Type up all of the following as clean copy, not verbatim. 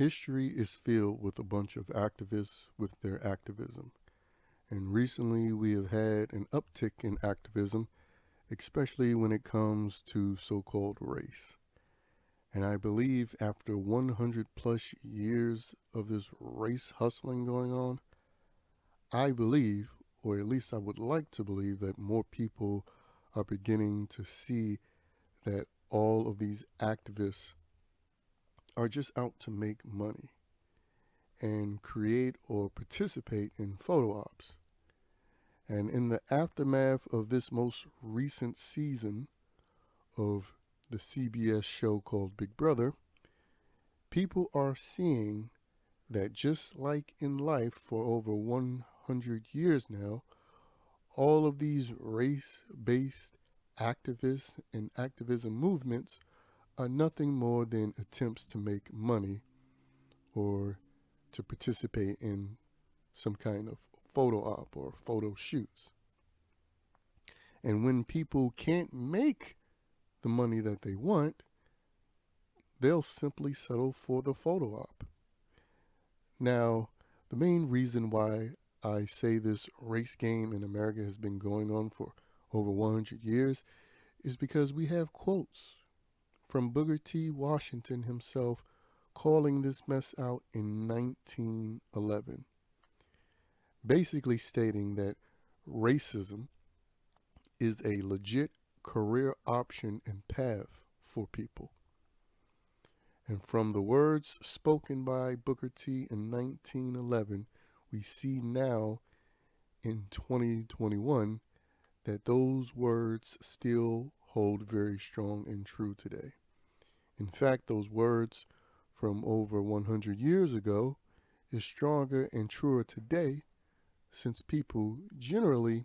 History is filled with a bunch of activists with their activism. And recently we have had an uptick in activism, especially when it comes to so called race. And I believe after 100 plus years of this race hustling going on, I believe, or at least I would like to believe, that more people are beginning to see that all of these activists are just out to make money and create or participate in photo ops. And in the aftermath of this most recent season of the CBS show called Big Brother, people are seeing that just like in life for over 100 years now, all of these race based activists and activism movements are nothing more than attempts to make money or to participate in some kind of photo op or photo shoots. And when people can't make the money that they want, they'll simply settle for the photo op. Now, the main reason why I say this race game in America has been going on for over 100 years is because we have quotes from Booker T. Washington himself calling this mess out in 1911, basically stating that racism is a legit career option and path for people. And from the words spoken by Booker T in 1911, we see now in 2021 that those words still hold very strong and true today. In fact, those words from over 100 years ago is stronger and truer today since people generally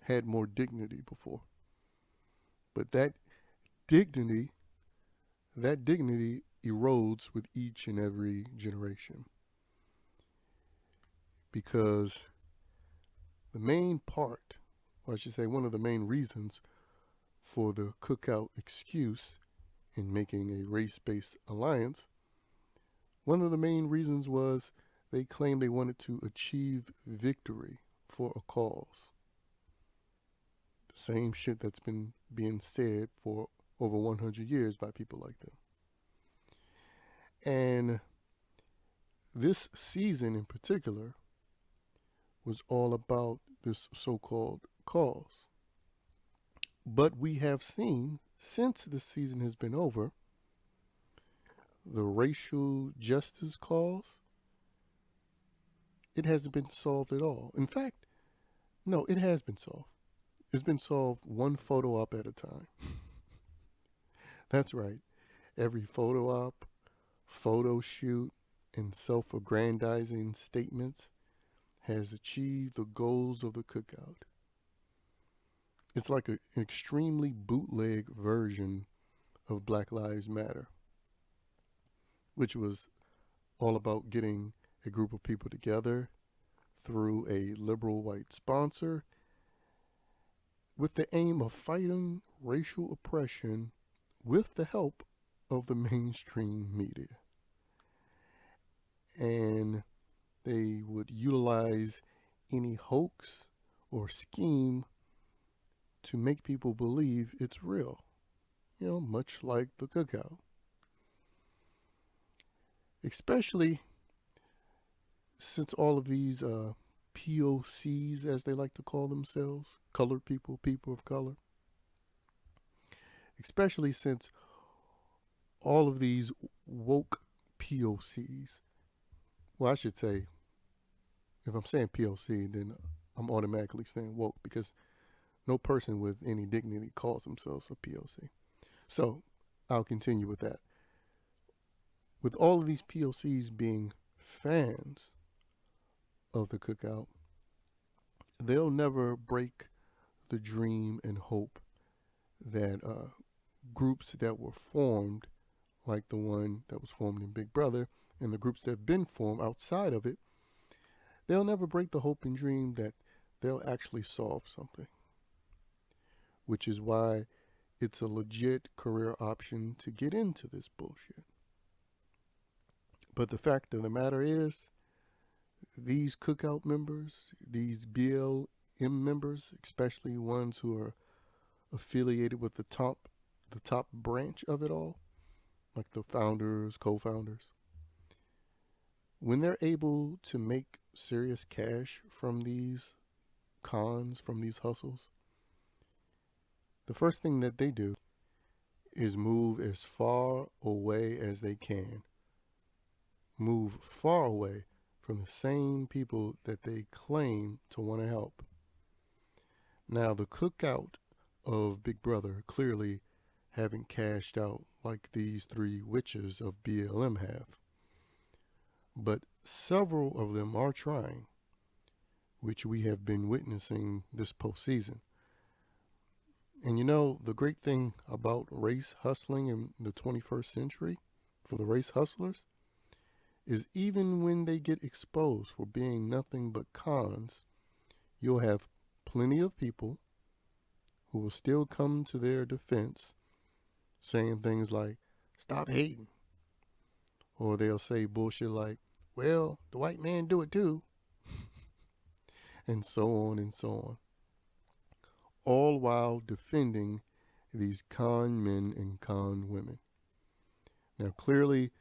had more dignity before. But dignity, that dignity erodes with each and every generation because the main part, or I should say one of the main reasons for the cookout excuse in making a race-based alliance, one of the main reasons was they claimed they wanted to achieve victory for a cause. The same shit that's been being said for over 100 years by people like them. And this season in particular was all about this so called cause. But we have seen since the season has been over, the racial justice cause, it hasn't been solved at all. In fact, no, it has been solved. It's been solved one photo op at a time. That's right. Every photo op, photo shoot, and self aggrandizing statements has achieved the goals of the cookout. It's like an extremely bootleg version of Black Lives Matter, which was all about getting a group of people together through a liberal white sponsor with the aim of fighting racial oppression with the help of the mainstream media. And they would utilize any hoax or scheme to make people believe it's real, much like the cookout. Especially since all of these POCs, as they like to call themselves, colored people, people of color, especially since all of these woke POCs, well, I should say, if I'm saying POC, then I'm automatically saying woke because no person with any dignity calls themselves a POC. So I'll continue with that. With all of these POCs being fans of the cookout, they'll never break the dream and hope that groups that were formed, like the one that was formed in Big Brother, and the groups that have been formed outside of it, they'll never break the hope and dream that they'll actually solve something. Which is why it's a legit career option to get into this bullshit. But the fact of the matter is, these cookout members, these BLM members, especially ones who are affiliated with the top branch of it all, like the founders, co-founders, when they're able to make serious cash from these cons, from these hustles, the first thing that they do is move as far away as they can. Move far away from the same people that they claim to want to help. Now, the cookout of Big Brother clearly haven't cashed out like these three witches of BLM have. But several of them are trying, which we have been witnessing this postseason. And you know, the great thing about race hustling in the 21st century for the race hustlers is even when they get exposed for being nothing but cons, you'll have plenty of people who will still come to their defense saying things like, stop hating. Or they'll say bullshit like, well, the white man do it too. And so on and so on. All while defending these con men and con women. Now, clearly,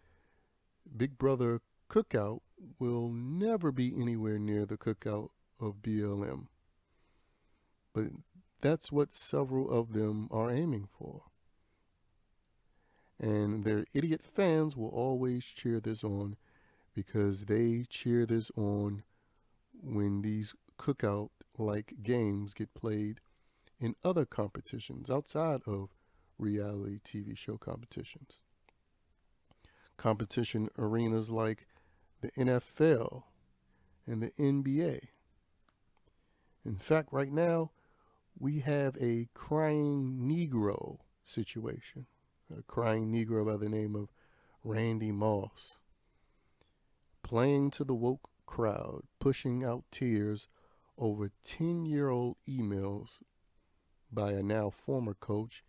Big Brother Cookout will never be anywhere near the cookout of BLM. But that's what several of them are aiming for. And their idiot fans will always cheer this on because they cheer this on when these cookout like games get played in other competitions outside of reality TV show competitions. Competition arenas like the NFL and the NBA. In fact, right now, we have a crying Negro situation. A crying Negro by the name of Randy Moss. Playing to the woke crowd, pushing out tears over 10-year-old emails by a now former coach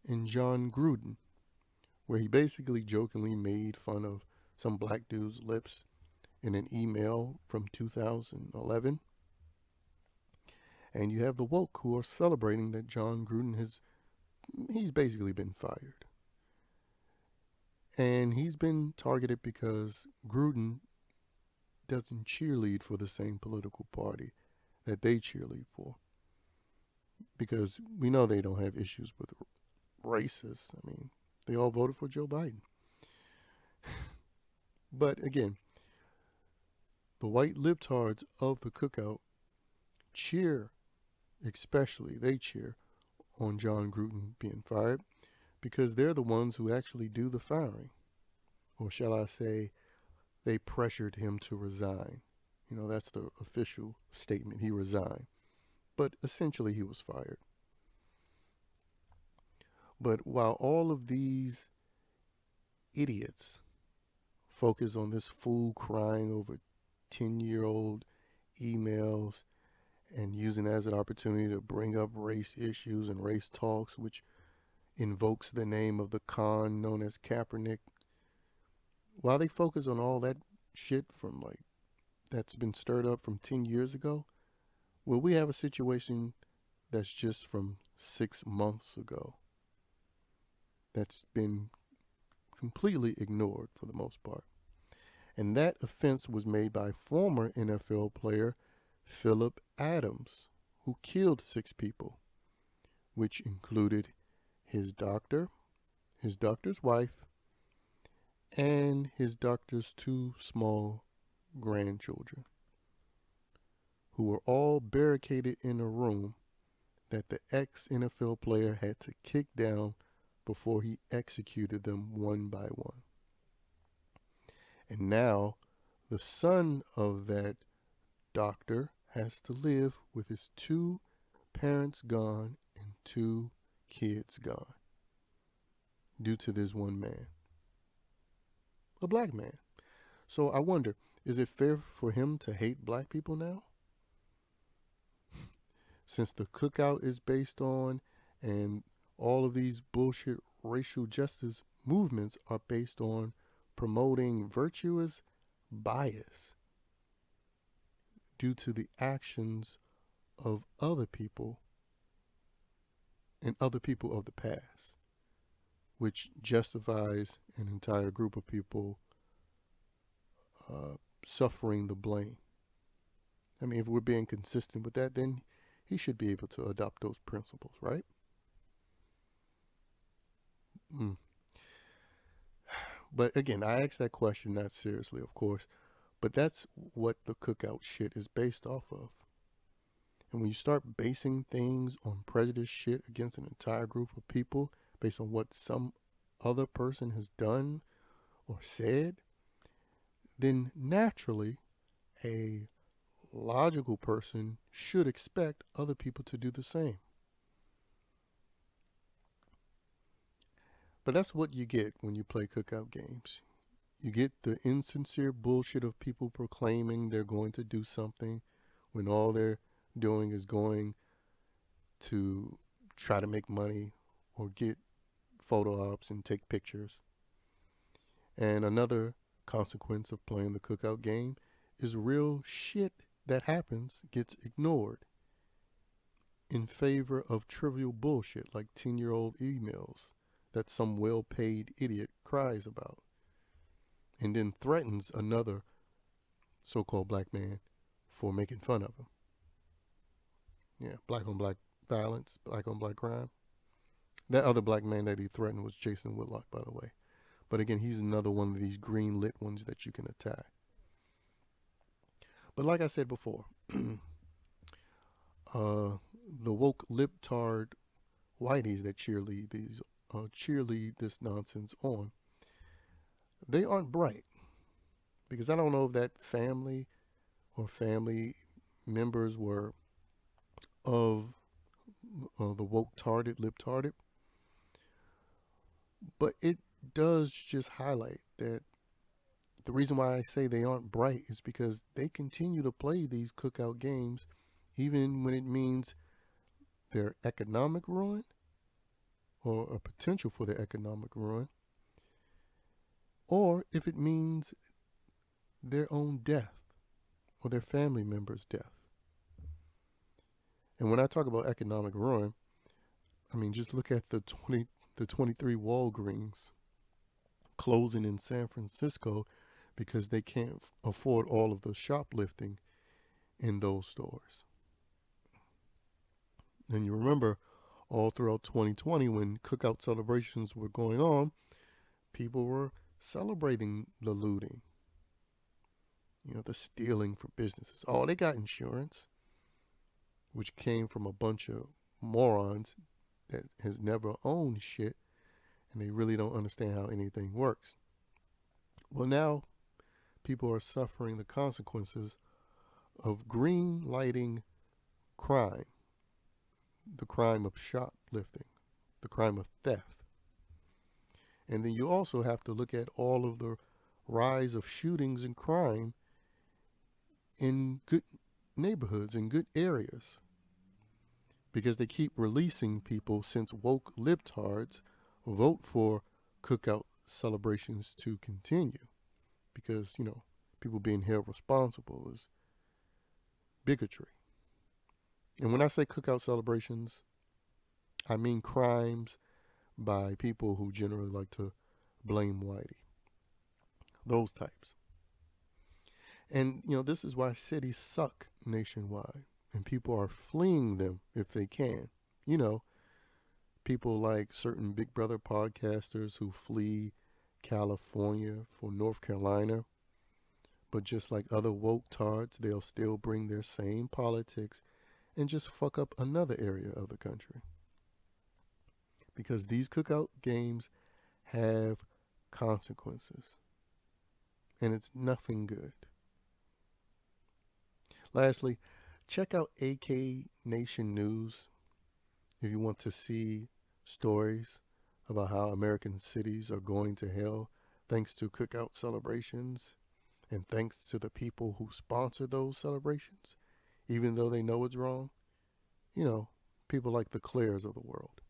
in John Gruden, where he basically jokingly made fun of some black dude's lips in an email from 2011. And you have the woke who are celebrating that John Gruden he's basically been fired. And he's been targeted because Gruden doesn't cheerlead for the same political party that they cheerlead for. Because we know they don't have issues with racists. I mean, they all voted for Joe Biden. But again, the white libtards of the cookout cheer, especially, they cheer on John Gruden being fired because they're the ones who actually do the firing. Or shall I say, they pressured him to resign. You know, that's the official statement. He resigned. But essentially, he was fired. But while all of these idiots focus on this fool crying over 10-year-old emails and using it as an opportunity to bring up race issues and race talks, which invokes the name of the con known as Kaepernick, while they focus on all that shit from that's been stirred up from 10 years ago, well, we have a situation that's just from 6 months ago that's been completely ignored for the most part. And that offense was made by former NFL player Philip Adams, who killed 6 people, which included his doctor, his doctor's wife, and his doctor's 2 small grandchildren, who were all barricaded in a room that the ex-NFL player had to kick down before he executed them one by one. And now the son of that doctor has to live with his 2 parents gone and 2 kids gone due to this one man, a black man. So I wonder, is it fair for him to hate black people now? Since the cookout is based on, and all of these bullshit racial justice movements are based on promoting virtuous bias due to the actions of other people and other people of the past, which justifies an entire group of people uh, suffering the blame. I mean, if we're being consistent with that, then he should be able to adopt those principles, right? Mm. But again, I asked that question not seriously, of course, but that's what the cookout shit is based off of. And when you start basing things on prejudice shit against an entire group of people based on what some other person has done or said, then naturally a logical person should expect other people to do the same. But that's what you get when you play cookout games. You get the insincere bullshit of people proclaiming they're going to do something when all they're doing is going to try to make money or get photo ops and take pictures. And another consequence of playing the cookout game is real shit that happens gets ignored in favor of trivial bullshit like 10-year-old emails that some well paid idiot cries about and then threatens another so called black man for making fun of him. Yeah, black on black violence, black on black crime. That other black man that he threatened was Jason Whitlock, by the way. But again, he's another one of these green lit ones that you can attack. But like I said before, the woke libtard whiteys that cheerlead this nonsense on, they aren't bright because I don't know if that family or family members were of the woke tarded, libtarded, but it does just highlight that the reason why I say they aren't bright is because they continue to play these cookout games even when it means their economic ruin or a potential for their economic ruin, or if it means their own death or their family member's death. And when I talk about economic ruin, I mean just look at the 23 Walgreens closing in San Francisco because they can't afford all of the shoplifting in those stores. And you remember all throughout 2020 when cookout celebrations were going on, people were celebrating the looting, the stealing from businesses. Oh, they got insurance, which came from a bunch of morons that has never owned shit and they really don't understand how anything works. Well, now people are suffering the consequences of green lighting crime, the crime of shoplifting, the crime of theft. And then you also have to look at all of the rise of shootings and crime in good neighborhoods, in good areas. Because they keep releasing people since woke libtards vote for cookout celebrations to continue. Because, people being held responsible is bigotry. And when I say cookout celebrations, I mean crimes by people who generally like to blame whitey. Those types. And, this is why cities suck nationwide. And people are fleeing them if they can. People like certain Big Brother podcasters who flee California for North Carolina. But just like other woke tards, they'll still bring their same politics and just fuck up another area of the country. Because these cookout games have consequences. And it's nothing good. Lastly, check out AK Nation News if you want to see stories about how American cities are going to hell thanks to cookout celebrations and thanks to the people who sponsor those celebrations, even though they know it's wrong. People like the Claires of the world.